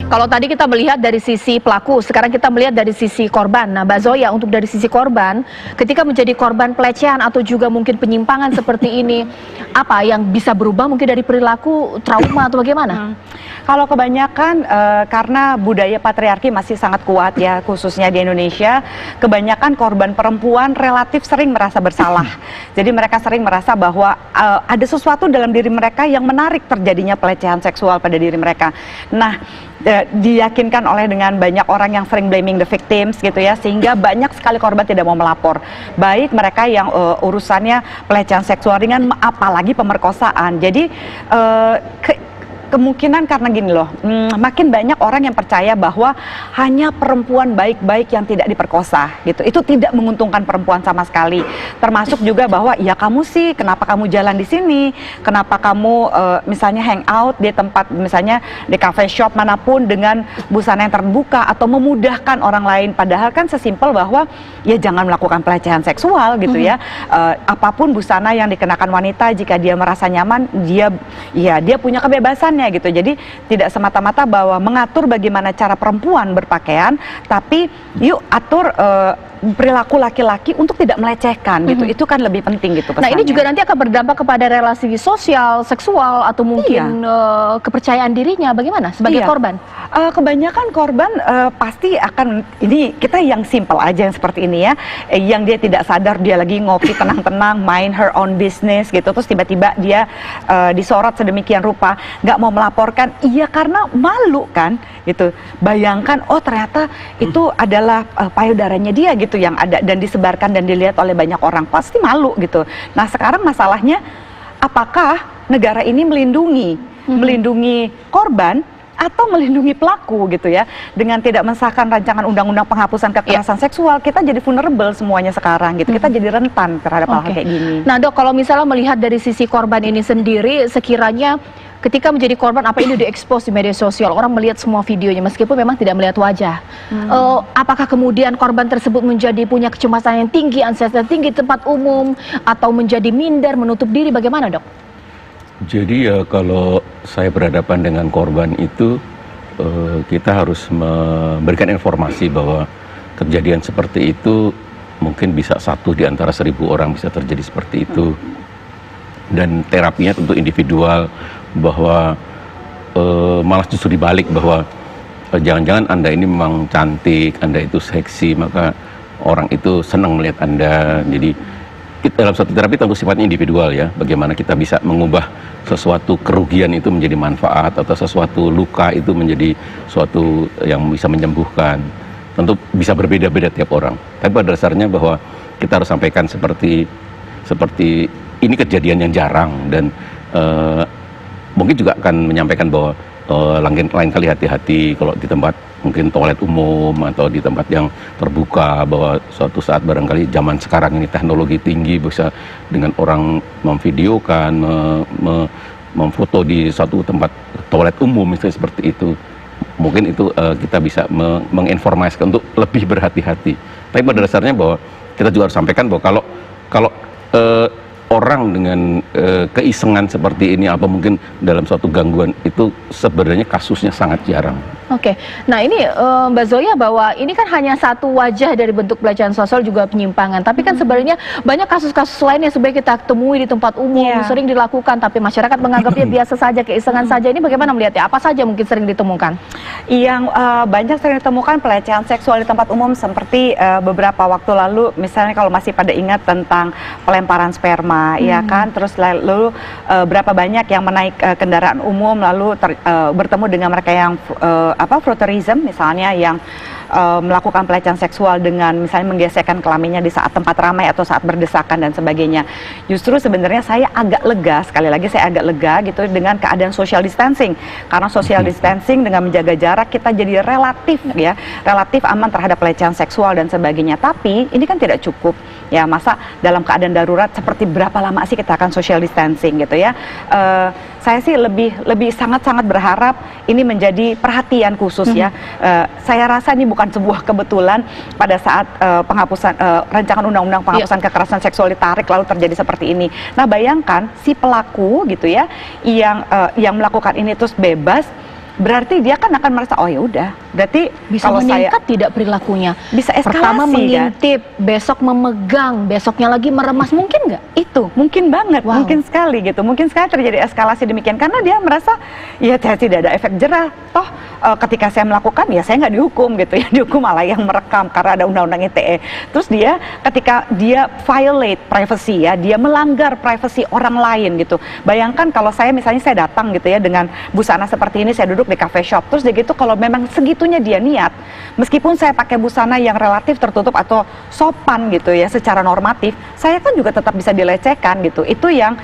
Kalau tadi kita melihat dari sisi pelaku, sekarang kita melihat dari sisi korban. Nah, Mbak Zoya, untuk dari sisi korban, ketika menjadi korban pelecehan atau juga mungkin penyimpangan seperti ini, apa yang bisa berubah mungkin dari perilaku, trauma atau bagaimana? Kalau kebanyakan karena budaya patriarki masih sangat kuat ya, khususnya di Indonesia, kebanyakan korban perempuan relatif sering merasa bersalah. Jadi mereka sering merasa bahwa ada sesuatu dalam diri mereka yang menarik terjadinya pelecehan seksual pada diri mereka. Nah, diyakinkan oleh dengan banyak orang yang sering blaming the victims gitu ya, sehingga banyak sekali korban tidak mau melapor. Baik mereka yang urusannya pelecehan seksual ringan, apalagi pemerkosaan. Jadi kemungkinan karena gini loh, makin banyak orang yang percaya bahwa hanya perempuan baik-baik yang tidak diperkosa gitu. Itu tidak menguntungkan perempuan sama sekali. Termasuk juga bahwa ya kamu sih, kenapa kamu jalan di sini? Kenapa kamu misalnya hang out di tempat misalnya di cafe shop manapun dengan busana yang terbuka atau memudahkan orang lain? Padahal kan sesimpel bahwa ya jangan melakukan pelecehan seksual gitu ya. Apapun busana yang dikenakan wanita, jika dia merasa nyaman, dia punya kebebasan gitu. Jadi tidak semata-mata bahwa mengatur bagaimana cara perempuan berpakaian, tapi yuk atur perilaku laki-laki untuk tidak melecehkan gitu. Itu kan lebih penting gitu pesannya. Nah, ini juga nanti akan berdampak kepada relasi sosial, seksual atau mungkin kepercayaan dirinya. Bagaimana sebagai korban? Kebanyakan korban pasti akan, ini kita yang simple aja yang seperti ini ya, yang dia tidak sadar dia lagi ngopi tenang-tenang, mind her own business gitu, terus tiba-tiba dia disorot sedemikian rupa, nggak mau melaporkan, iya karena malu kan gitu. Bayangkan, oh ternyata itu adalah payudaranya dia gitu yang ada dan disebarkan dan dilihat oleh banyak orang, pasti malu gitu. Nah sekarang masalahnya, apakah negara ini melindungi korban atau melindungi pelaku gitu ya, dengan tidak mensahkan rancangan undang-undang penghapusan kekerasan seksual, kita jadi vulnerable semuanya sekarang gitu, kita jadi rentan terhadap hal kayak gini. Nah Dok, kalau misalnya melihat dari sisi korban ini sendiri, sekiranya ketika menjadi korban apa ini diekspos di media sosial, orang melihat semua videonya meskipun memang tidak melihat wajah, apakah kemudian korban tersebut menjadi punya kecemasan yang tinggi, anxiety tinggi di tempat umum, atau menjadi minder, menutup diri, bagaimana Dok? Jadi ya kalau saya berhadapan dengan korban itu, kita harus memberikan informasi bahwa kejadian seperti itu mungkin bisa 1 di antara 1000 orang bisa terjadi seperti itu. Dan terapinya tentu individual, bahwa malah justru dibalik bahwa jangan-jangan Anda ini memang cantik, Anda itu seksi, maka orang itu senang melihat Anda. Jadi dalam satu terapi tentu sifatnya individual ya, bagaimana kita bisa mengubah sesuatu kerugian itu menjadi manfaat, atau sesuatu luka itu menjadi suatu yang bisa menyembuhkan. Tentu bisa berbeda-beda tiap orang, tapi pada dasarnya bahwa kita harus sampaikan seperti ini kejadian yang jarang, dan mungkin juga akan menyampaikan bahwa lain kali hati-hati kalau di tempat mungkin toilet umum atau di tempat yang terbuka, bahwa suatu saat barangkali zaman sekarang ini teknologi tinggi, bisa dengan orang memvideokan, memfoto di suatu tempat toilet umum misalnya seperti itu. Mungkin itu kita bisa menginformasikan untuk lebih berhati-hati. Tapi pada dasarnya bahwa kita juga harus sampaikan bahwa kalau orang dengan keisengan seperti ini, apa mungkin dalam suatu gangguan itu sebenarnya kasusnya sangat jarang. Oke, nah ini Mbak Zoya, bahwa ini kan hanya satu wajah dari bentuk pelecehan sosial juga penyimpangan, tapi kan sebenarnya banyak kasus-kasus lain yang sebenarnya kita temui di tempat umum, sering dilakukan, tapi masyarakat menganggapnya biasa saja, keisengan saja. Ini bagaimana melihatnya? Apa saja mungkin sering ditemukan? Yang banyak sering ditemukan pelecehan seksual di tempat umum, seperti beberapa waktu lalu, misalnya kalau masih pada ingat tentang pelemparan sperma, ya kan, terus lalu berapa banyak yang menaik kendaraan umum lalu bertemu dengan mereka yang fruiterism misalnya, yang melakukan pelecehan seksual dengan misalnya menggesekkan kelaminnya di saat tempat ramai atau saat berdesakan dan sebagainya. Justru sebenarnya saya agak lega, sekali lagi saya agak lega gitu dengan keadaan social distancing, karena social distancing dengan menjaga jarak kita jadi relatif aman terhadap pelecehan seksual dan sebagainya. Tapi ini kan tidak cukup ya, masa dalam keadaan darurat seperti berapa lama sih kita akan social distancing gitu ya. Saya sih lebih sangat-sangat berharap ini menjadi perhatian khusus ya. Saya rasa ini bukan sebuah kebetulan pada saat penghapusan rancangan undang-undang penghapusan kekerasan seksual ditarik lalu terjadi seperti ini. Nah bayangkan si pelaku gitu ya, yang melakukan ini terus bebas, berarti dia kan akan merasa, oh ya udah, berarti Bisa kalau saya meningkat tidak perilakunya? bisa eskalasi Pertama kan? mengintip, besok memegang, besoknya lagi meremas, mungkin nggak? Itu mungkin banget, Wow. mungkin sekali gitu, mungkin sekali terjadi eskalasi demikian karena dia merasa ya tidak ada efek jerah, toh ketika saya melakukan ya saya nggak dihukum gitu ya, dihukum malah yang merekam karena ada undang-undang ITE. Terus dia ketika dia violate privacy ya, dia melanggar privasi orang lain gitu. Bayangkan kalau saya misalnya saya datang gitu ya dengan busana seperti ini, saya duduk di cafe shop, terus dia gitu kalau memang segitunya dia niat, meskipun saya pakai busana yang relatif tertutup atau sopan gitu ya secara normatif, saya kan juga tetap bisa dilecehkan gitu. Itu yang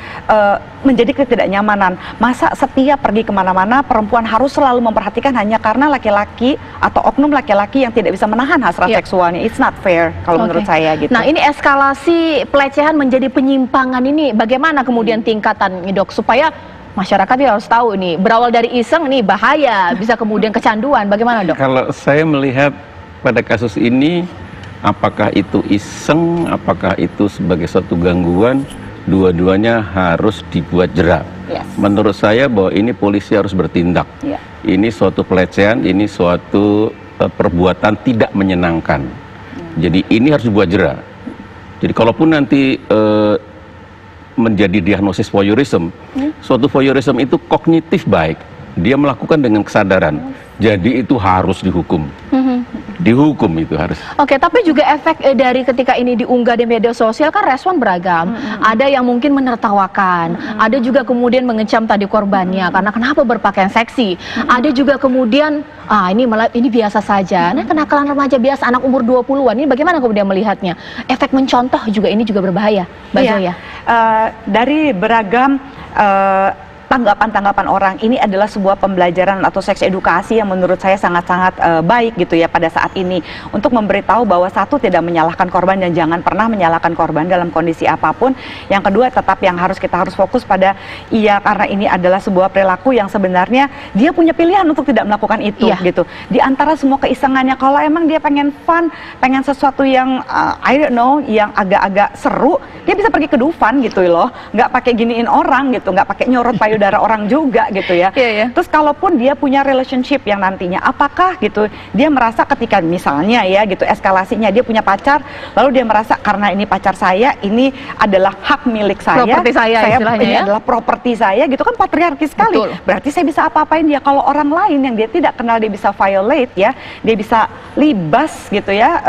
menjadi ketidaknyamanan. Masa setiap pergi kemana-mana perempuan harus selalu memperhatikan hanya karena laki-laki atau oknum laki-laki yang tidak bisa menahan hasrat seksualnya. It's not fair kalau menurut saya gitu. Nah, ini eskalasi pelecehan menjadi penyimpangan ini bagaimana kemudian tingkatannya, Dok, supaya masyarakat ya harus tahu nih, berawal dari iseng nih bahaya, bisa kemudian kecanduan. Bagaimana, Dok? Kalau saya melihat pada kasus ini, apakah itu iseng, apakah itu sebagai suatu gangguan, dua-duanya harus dibuat jera. Yes. Menurut saya bahwa ini polisi harus bertindak. Yeah. Ini suatu pelecehan, ini suatu perbuatan tidak menyenangkan. Jadi ini harus dibuat jera. Jadi kalaupun nanti menjadi diagnosis voyeurism, suatu voyeurism itu kognitif baik, dia melakukan dengan kesadaran. Jadi itu harus dihukum. Dihukum itu harus. Oke, tapi juga efek dari ketika ini diunggah di media sosial kan respon beragam. Ada yang mungkin menertawakan, ada juga kemudian mengecam tadi korbannya karena kenapa berpakaian seksi. Ada juga kemudian ini biasa saja. Nah, kenakalan remaja biasa anak umur 20-an ini bagaimana kemudian melihatnya? Efek mencontoh juga ini juga berbahaya, Mbak Zoya. Dari beragam tanggapan-tanggapan orang, ini adalah sebuah pembelajaran atau seks edukasi yang menurut saya sangat-sangat baik gitu ya pada saat ini, untuk memberitahu bahwa satu, tidak menyalahkan korban dan jangan pernah menyalahkan korban dalam kondisi apapun. Yang kedua, tetap yang kita harus fokus pada karena ini adalah sebuah perilaku yang sebenarnya dia punya pilihan untuk tidak melakukan itu gitu. Di antara semua keisengannya, kalau emang dia pengen fun, pengen sesuatu yang I don't know, yang agak-agak seru, dia bisa pergi ke Dufan gitu loh, nggak pakai giniin orang gitu, nggak pakai nyorot payudara orang juga gitu ya. Terus kalaupun dia punya relationship yang nantinya, apakah gitu dia merasa ketika misalnya ya gitu eskalasinya dia punya pacar, lalu dia merasa karena ini pacar saya, ini adalah hak milik saya, properti saya istilahnya ini ya, adalah properti saya gitu kan, patriarki sekali. Betul. Berarti saya bisa apa-apain dia. Kalau orang lain yang dia tidak kenal dia bisa violate ya, dia bisa libas gitu ya,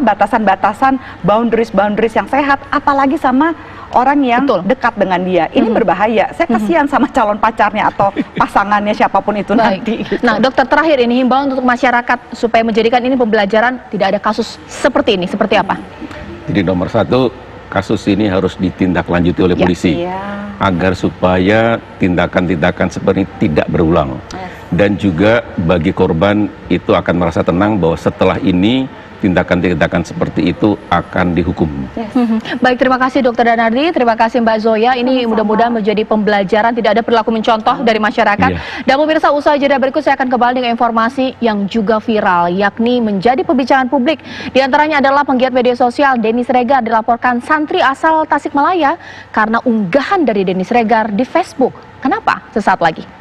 batasan-batasan, boundaries yang sehat, apalagi sama orang yang dekat dengan dia. Ini berbahaya. Saya kasihan sama calon pacarnya atau pasangannya siapapun itu nanti. Gitu. Nah, dokter, terakhir ini himbauan untuk masyarakat supaya menjadikan ini pembelajaran, tidak ada kasus seperti ini, seperti apa? Jadi nomor satu, kasus ini harus ditindaklanjuti oleh polisi agar supaya tindakan-tindakan seperti ini tidak berulang. Dan juga bagi korban itu akan merasa tenang bahwa setelah ini tindakan-tindakan seperti itu akan dihukum. Baik, terima kasih Dokter Danardi, terima kasih Mbak Zoya. Ini mudah-mudahan menjadi pembelajaran, tidak ada perilaku mencontoh dari masyarakat. Dan pemirsa, usai jeda berikut saya akan kembali dengan informasi yang juga viral, yakni menjadi pembicaraan publik. Di antaranya adalah penggiat media sosial Denny Siregar dilaporkan santri asal Tasikmalaya karena unggahan dari Denny Siregar di Facebook. Kenapa? Sesaat lagi.